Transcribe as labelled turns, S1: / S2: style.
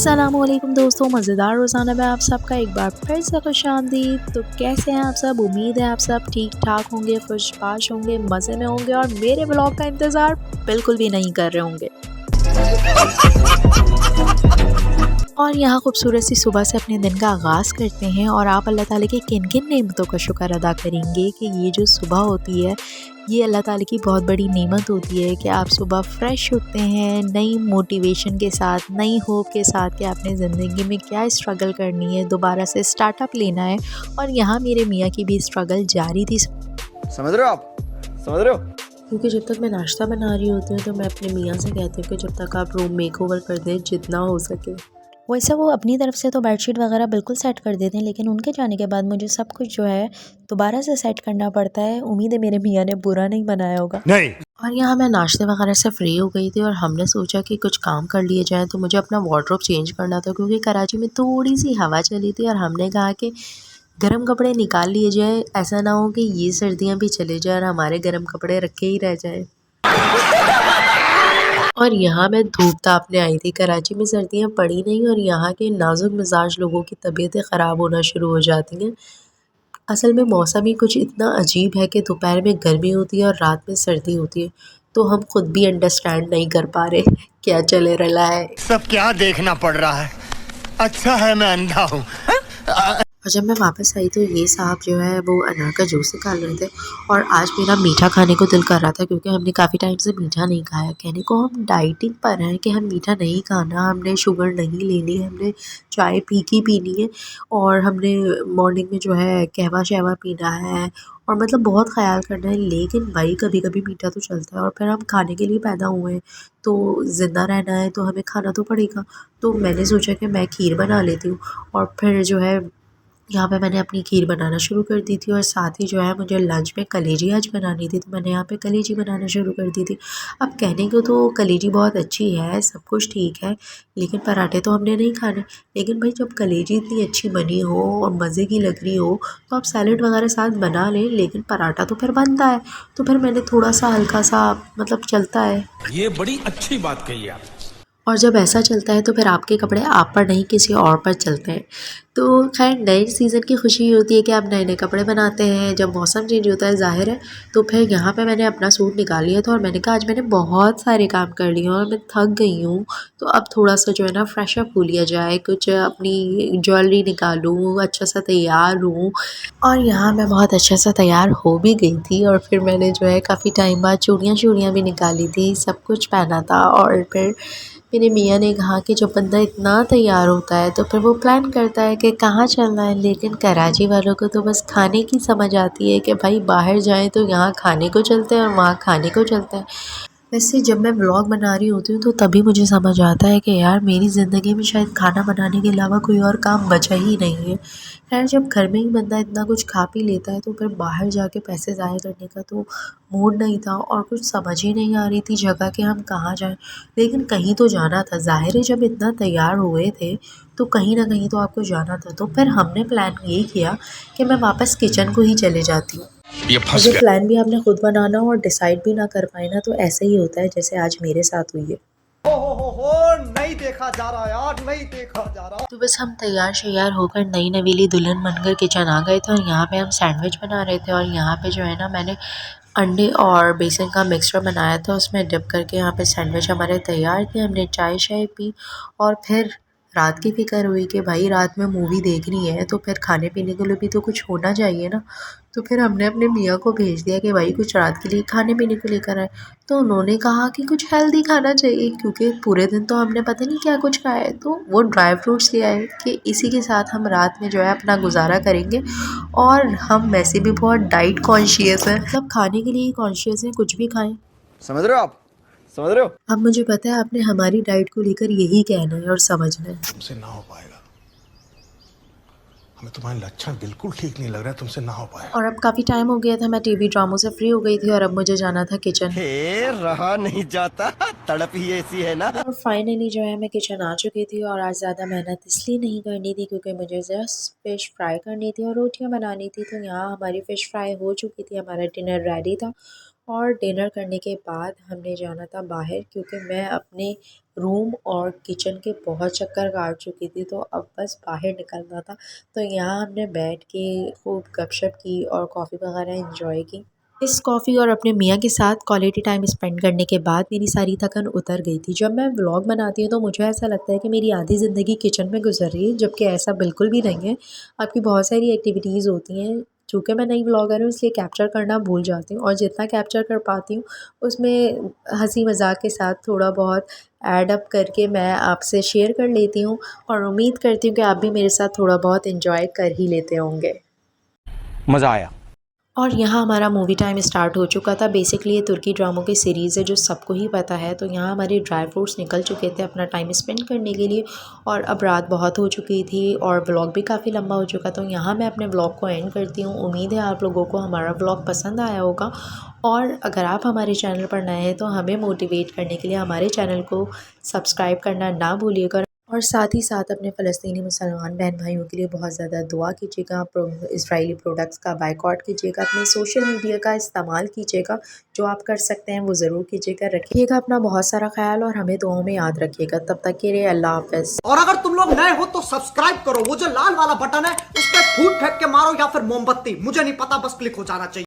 S1: अस्सलामुअलैकुम दोस्तों, मज़ेदार रोज़ाना में आप सबका एक बार फिर से खुशामदीद। तो कैसे हैं आप सब? उम्मीद है आप सब ठीक ठाक होंगे, खुशबाश होंगे, मज़े में होंगे और मेरे ब्लॉग का इंतज़ार बिल्कुल भी नहीं कर रहे होंगे। और यहाँ खूबसूरत सी सुबह से अपने दिन का आगाज़ करते हैं और आप अल्लाह ताला की किन-किन नेमतों का शुक्र अदा करेंगे कि ये जो सुबह होती है, ये अल्लाह ताला की बहुत बड़ी नेमत होती है कि आप सुबह फ्रेश उठते हैं, नई मोटिवेशन के साथ, नई होप के साथ कि आपने ज़िंदगी में क्या स्ट्रगल करनी है, दोबारा से स्टार्टअप लेना है। और यहाँ मेरे मियाँ की भी स्ट्रगल जारी थी।
S2: समझ रहे हो आप? समझ रहे हो?
S1: क्योंकि जब तक मैं नाश्ता बना रही होती हूँ तो मैं अपने मियाँ से कहती हूँ कि जब तक आप रूम मेकओवर कर दें जितना हो सके। वैसे वो अपनी तरफ से तो बेडशीट वगैरह बिल्कुल सेट कर देते हैं, लेकिन उनके जाने के बाद मुझे सब कुछ जो है दोबारा से सेट करना पड़ता है। उम्मीद है मेरे मियाँ ने बुरा नहीं बनाया होगा।
S2: नहीं।
S1: और यहाँ मैं नाश्ते वगैरह से फ्री हो गई थी और हमने सोचा कि कुछ काम कर लिए जाए, तो मुझे अपना वार्डरोब चेंज करना था क्योंकि कराची में थोड़ी सी हवा चली थी और हमने कहा कि गर्म कपड़े निकाल लिए जाए, ऐसा ना हो कि ये सर्दियाँ भी चले जाए और हमारे गर्म कपड़े रखे ही रह जाए। और यहाँ मैं धूप तापने आई थी। कराची में सर्दियाँ पड़ी नहीं और यहाँ के नाजुक मिजाज लोगों की तबीयतें ख़राब होना शुरू हो जाती हैं। असल में मौसम ही कुछ इतना अजीब है कि दोपहर में गर्मी होती है और रात में सर्दी होती है, तो हम खुद भी अंडरस्टैंड नहीं कर पा रहे क्या चले रहा है।
S2: सब क्या देखना पड़ रहा है? अच्छा है मैं अंधा हूँ।
S1: और जब मैं वापस आई तो ये साहब जो है वो अनार का जूस निकाल रहे थे और आज मेरा मीठा खाने को दिल कर रहा था क्योंकि हमने काफ़ी टाइम से मीठा नहीं खाया। कहने को हम डाइटिंग पर हैं कि हम मीठा नहीं खाना, हमने शुगर नहीं लेनी, हमने चाय फीकी पीनी है और हमने मॉर्निंग में जो है कहवा शहवा पीना है और मतलब बहुत ख्याल करना है। लेकिन भाई कभी कभी मीठा तो चलता है और फिर हम खाने के लिए पैदा हुए हैं, तो ज़िंदा रहना है तो हमें खाना तो पड़ेगा। तो मैंने सोचा कि मैं खीर बना लेती हूँ और फिर जो है यहाँ पे मैंने अपनी खीर बनाना शुरू कर दी थी और साथ ही जो है मुझे लंच में कलेजी आज बनानी थी, तो मैंने यहाँ पे कलेजी बनाना शुरू कर दी थी। अब कहने को तो कलेजी बहुत अच्छी है, सब कुछ ठीक है, लेकिन पराठे तो हमने नहीं खाने। लेकिन भाई जब कलेजी इतनी अच्छी बनी हो और मज़े की लग रही हो तो आप सैलेड वगैरह साथ बना लें, लेकिन पराठा तो फिर बनता है। तो फिर मैंने थोड़ा सा हल्का सा मतलब चलता है।
S3: ये बड़ी अच्छी बात कही आप।
S1: और जब ऐसा चलता है तो फिर आपके कपड़े आप पर नहीं किसी और पर चलते हैं। तो खैर नए सीज़न की खुशी होती है कि आप नए नए कपड़े बनाते हैं जब मौसम चेंज होता है, ज़ाहिर है। तो फिर यहाँ पे मैंने अपना सूट निकाल लिया था और मैंने कहा आज मैंने बहुत सारे काम कर लिए और मैं थक गई हूँ, तो अब थोड़ा सा जो है ना फ्रेश अप हो लिया जाए, कुछ अपनी ज्वेलरी निकालूँ, अच्छा सा तैयार हूँ। और यहाँ मैं बहुत अच्छा सा तैयार हो भी गई थी और फिर मैंने जो है काफ़ी टाइम बाद चूड़ियाँ शूड़ियाँ भी निकाली थी, सब कुछ पहना था। और फिर मेरे मियाँ ने कहा कि जब बंदा इतना तैयार होता है तो फिर वो प्लान करता है कि कहाँ चलना है, लेकिन कराची वालों को तो बस खाने की समझ आती है कि भाई बाहर जाएं तो यहाँ खाने को चलते हैं और वहाँ खाने को चलते हैं। वैसे जब मैं व्लॉग बना रही होती हूँ तो तभी मुझे समझ आता है कि यार मेरी ज़िंदगी में शायद खाना बनाने के अलावा कोई और काम बचा ही नहीं है। खैर जब घर में ही बंदा इतना कुछ खा पी लेता है तो फिर बाहर जाके पैसे ज़ाया करने का तो मूड नहीं था और कुछ समझ ही नहीं आ रही थी जगह कि हम कहाँ जाएं। लेकिन कहीं तो जाना था, ज़ाहिर है जब इतना तैयार हुए थे तो कहीं ना कहीं तो आपको जाना था। तो फिर हमने प्लान ये किया कि मैं वापस किचन को ही चले जाती हूँ।
S3: ये फंस
S1: जब
S3: गया।
S1: प्लान भी आपने खुद बनाना हो और डिसाइड भी ना कर पाए ना तो ऐसा ही होता है जैसे आज मेरे साथ हुई है।
S2: हो नहीं देखा जा रहा यार, नहीं देखा जा रहा।
S1: तो बस हम तैयार शैयार होकर नई नवेली दुल्हन बनकर किचन आ गए थे और यहाँ पे हम सैंडविच बना रहे थे। और यहाँ पे जो है ना मैंने अंडे और बेसन का मिक्सचर बनाया था, उसमें डिप करके यहाँ पे सैंडविच हमारे तैयार थे। हमने चाय शाय पी और फिर रात की फ़िक्र हुई कि भाई रात में मूवी देखनी है तो फिर खाने पीने के लिए भी तो कुछ होना चाहिए ना। तो फिर हमने अपने मियाँ को भेज दिया कि भाई कुछ रात के लिए खाने पीने को लेकर आए। तो उन्होंने कहा कि कुछ हेल्दी खाना चाहिए क्योंकि पूरे दिन तो हमने पता नहीं क्या कुछ खाया है, तो वो ड्राई फ्रूट्स ले आए कि इसी के साथ हम रात में जो है अपना गुजारा करेंगे। और हम वैसे भी बहुत डाइट कॉन्शियस हैं, मतलब खाने के लिए कॉन्शियस हैं, कुछ भी खाएं।
S2: समझ रहे हो आप? समझ रहे हो?
S1: अब मुझे पता है आपने हमारी डाइट को लेकर यही कहना है और समझना है।
S3: तुमसे ना हो पाएगा। हमें तुम्हारे लक्षण बिल्कुल ठीक नहीं लग रहा है, तुमसे ना हो पाएगा।
S1: और अब काफ़ी टाइम हो गया था, मैं टीवी ड्रामों से फ्री हो गई थी और अब मुझे जाना था किचन।
S2: हे रहा नहीं जाता, तड़प ही ऐसी है ना।
S1: और फाइनली जो है मैं किचन आ चुकी थी और आज ज़्यादा मेहनत इसलिए नहीं करनी थी क्योंकि मुझे जस्ट फ़िश फ्राई करनी थी और रोटियां बनानी थी। तो यहाँ हमारी फ़िश फ्राई हो चुकी थी, हमारा डिनर रेडी था। और डिनर करने के बाद हमने जाना था बाहर क्योंकि मैं अपने रूम और किचन के बहुत चक्कर काट चुकी थी, तो अब बस बाहर निकलना था। तो यहाँ हमने बैठ के खूब गपशप की और कॉफ़ी वगैरह एंजॉय की। इस कॉफ़ी और अपने मियाँ के साथ क्वालिटी टाइम स्पेंड करने के बाद मेरी सारी थकन उतर गई थी। जब मैं व्लॉग बनाती हूँ तो मुझे ऐसा लगता है कि मेरी आधी ज़िंदगी किचन में गुजर रही है, जबकि ऐसा बिल्कुल भी नहीं है। आपकी बहुत सारी एक्टिविटीज़ होती हैं। चूँकि मैं नई व्लॉगर हूँ इसलिए कैप्चर करना भूल जाती हूँ, और जितना कैप्चर कर पाती हूँ उसमें हंसी मजाक के साथ थोड़ा बहुत ऐड अप करके मैं आपसे शेयर कर लेती हूँ, और उम्मीद करती हूँ कि आप भी मेरे साथ थोड़ा बहुत एंजॉय कर ही लेते होंगे।
S3: मजा आया।
S1: और यहाँ हमारा मूवी टाइम स्टार्ट हो चुका था। बेसिकली ये तुर्की ड्रामों की सीरीज़ है जो सबको ही पता है। तो यहाँ हमारे ड्राई फ्रूट्स निकल चुके थे अपना टाइम स्पेंड करने के लिए, और अब रात बहुत हो चुकी थी और व्लॉग भी काफ़ी लंबा हो चुका। तो यहाँ मैं अपने व्लॉग को एंड करती हूँ। उम्मीद है आप लोगों को हमारा व्लॉग पसंद आया होगा, और अगर आप हमारे चैनल पर नए हैं तो हमें मोटिवेट करने के लिए हमारे चैनल को सब्सक्राइब करना ना भूलिएगा, और साथ ही साथ अपने फ़लस्तीनी मुसलमान बहन भाइयों के लिए बहुत ज़्यादा दुआ कीजिएगा। इसराइली प्रोडक्ट्स का बायकॉट कीजिएगा, अपने सोशल मीडिया का इस्तेमाल कीजिएगा, जो आप कर सकते हैं वो ज़रूर कीजिएगा। रखिएगा अपना बहुत सारा ख्याल, और हमें दुआओं में याद रखिएगा। तब तक के लिए अल्लाह हाफ़िज़।
S2: और अगर तुम लोग नए हो तो सब्सक्राइब करो, वो जो लाल वाला बटन है उस पर फूट फेंक के मारो या फिर मोमबत्ती, मुझे नहीं पता, बस क्लिक हो जाना चाहिए।